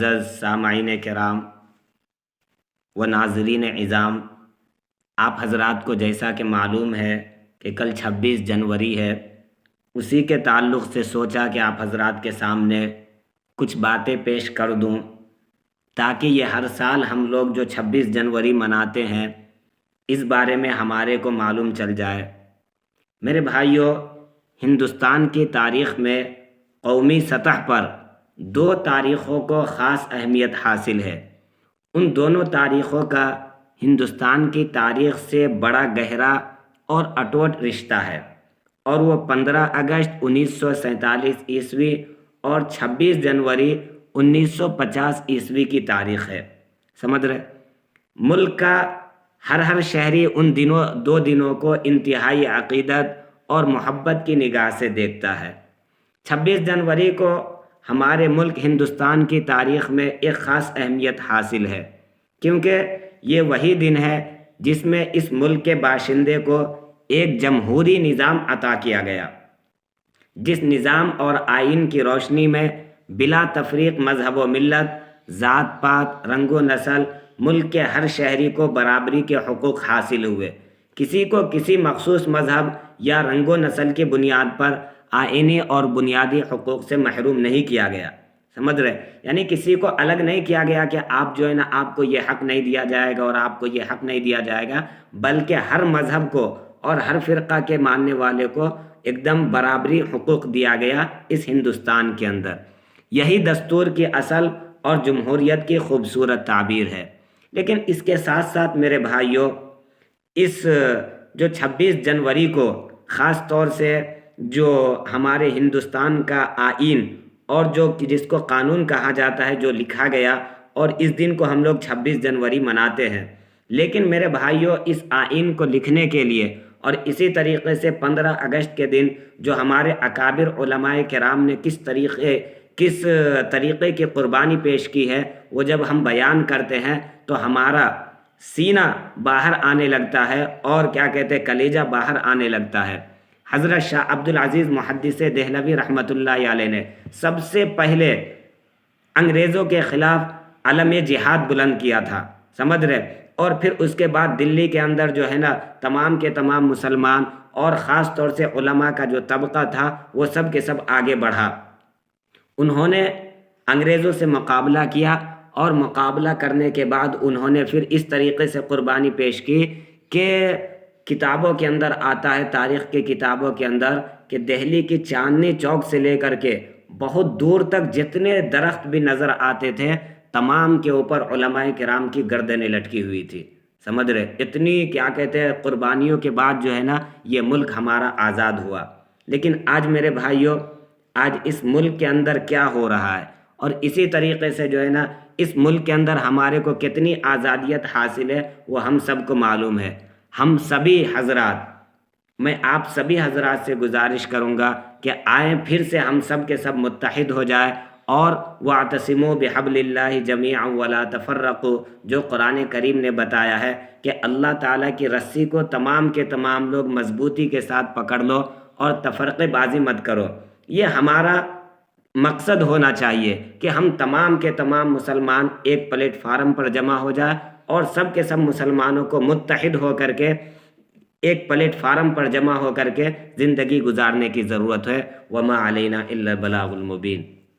معزز سامعین کرام و ناظرین عظام، آپ حضرات کو جیسا کہ معلوم ہے کہ کل 26 جنوری ہے، اسی کے تعلق سے سوچا کہ آپ حضرات کے سامنے کچھ باتیں پیش کر دوں تاکہ یہ ہر سال ہم لوگ جو 26 جنوری مناتے ہیں اس بارے میں ہمارے کو معلوم چل جائے۔ میرے بھائیوں، ہندوستان کی تاریخ میں قومی سطح پر 2 تاریخوں کو خاص اہمیت حاصل ہے۔ ان دونوں تاریخوں کا ہندوستان کی تاریخ سے بڑا گہرا اور اٹوٹ رشتہ ہے، اور وہ 15 اگست 1947 عیسوی اور 26 جنوری 1950 عیسوی کی تاریخ ہے۔ سمجھ رہے؟ ملک کا ہر شہری ان 2 دنوں کو انتہائی عقیدت اور محبت کی نگاہ سے دیکھتا ہے۔ 26 جنوری کو ہمارے ملک ہندوستان کی تاریخ میں ایک خاص اہمیت حاصل ہے، کیونکہ یہ وہی دن ہے جس میں اس ملک کے باشندے کو ایک جمہوری نظام عطا کیا گیا، جس نظام اور آئین کی روشنی میں بلا تفریق مذہب و ملت، ذات پات، رنگ و نسل ملک کے ہر شہری کو برابری کے حقوق حاصل ہوئے۔ کسی کو کسی مخصوص مذہب یا رنگ و نسل کی بنیاد پر آئینی اور بنیادی حقوق سے محروم نہیں کیا گیا۔ سمجھ رہے؟ یعنی کسی کو الگ نہیں کیا گیا کہ آپ جو ہے نا آپ کو یہ حق نہیں دیا جائے گا اور آپ کو یہ حق نہیں دیا جائے گا، بلکہ ہر مذہب کو اور ہر فرقہ کے ماننے والے کو ایک دم برابری حقوق دیا گیا اس ہندوستان کے اندر۔ یہی دستور کی اصل اور جمہوریت کی خوبصورت تعبیر ہے۔ لیکن اس کے ساتھ ساتھ میرے بھائیوں، اس جو 26 جنوری کو خاص طور سے جو ہمارے ہندوستان کا آئین اور جس کو قانون کہا جاتا ہے جو لکھا گیا، اور اس دن کو ہم لوگ 26 جنوری مناتے ہیں، لیکن میرے بھائیوں اس آئین کو لکھنے کے لیے اور اسی طریقے سے 15 اگست کے دن جو ہمارے اکابر علماء کرام نے کس طریقے کی قربانی پیش کی ہے، وہ جب ہم بیان کرتے ہیں تو ہمارا سینہ باہر آنے لگتا ہے اور کیا کہتے ہیں کلیجہ باہر آنے لگتا ہے۔ حضرت شاہ عبدالعزیز محدث دہلوی رحمۃ اللہ علیہ نے سب سے پہلے انگریزوں کے خلاف علم جہاد بلند کیا تھا، سمجھ رہے؟ اور پھر اس کے بعد دلی کے اندر جو ہے نا تمام کے تمام مسلمان اور خاص طور سے علماء کا جو طبقہ تھا وہ سب کے سب آگے بڑھا۔ انہوں نے انگریزوں سے مقابلہ کیا، اور مقابلہ کرنے کے بعد انہوں نے پھر اس طریقے سے قربانی پیش کی کہ کتابوں کے اندر آتا ہے، تاریخ کی کتابوں کے اندر، کہ دہلی کی چاندنی چوک سے لے کر کے بہت دور تک جتنے درخت بھی نظر آتے تھے تمام کے اوپر علماء کرام کی گردنیں لٹکی ہوئی تھی۔ سمجھ رہے؟ اتنی کیا کہتے ہیں قربانیوں کے بعد جو ہے نا یہ ملک ہمارا آزاد ہوا۔ لیکن آج میرے بھائیوں، آج اس ملک کے اندر کیا ہو رہا ہے، اور اسی طریقے سے جو ہے نا اس ملک کے اندر ہمارے کو کتنی آزادیت حاصل ہے وہ ہم سب کو معلوم ہے۔ ہم سبھی حضرات، میں آپ سبھی حضرات سے گزارش کروں گا کہ آئیں پھر سے ہم سب کے سب متحد ہو جائیں، اور وَاعْتَصِمُوا بِحَبْلِ اللَّهِ جَمِيعًا وَلَا تَفَرَّقُوا، جو قرآن کریم نے بتایا ہے کہ اللہ تعالیٰ کی رسی کو تمام کے تمام لوگ مضبوطی کے ساتھ پکڑ لو اور تفرقے بازی مت کرو۔ یہ ہمارا مقصد ہونا چاہیے کہ ہم تمام کے تمام مسلمان ایک پلیٹ فارم پر جمع ہو جائے اور سب کے سب مسلمانوں کو متحد ہو کر کے ایک پلیٹ فارم پر جمع ہو کر کے زندگی گزارنے کی ضرورت ہے۔ وَمَا عَلَيْنَا إِلَّا الْبَلَاغُ الْمُبِينُ۔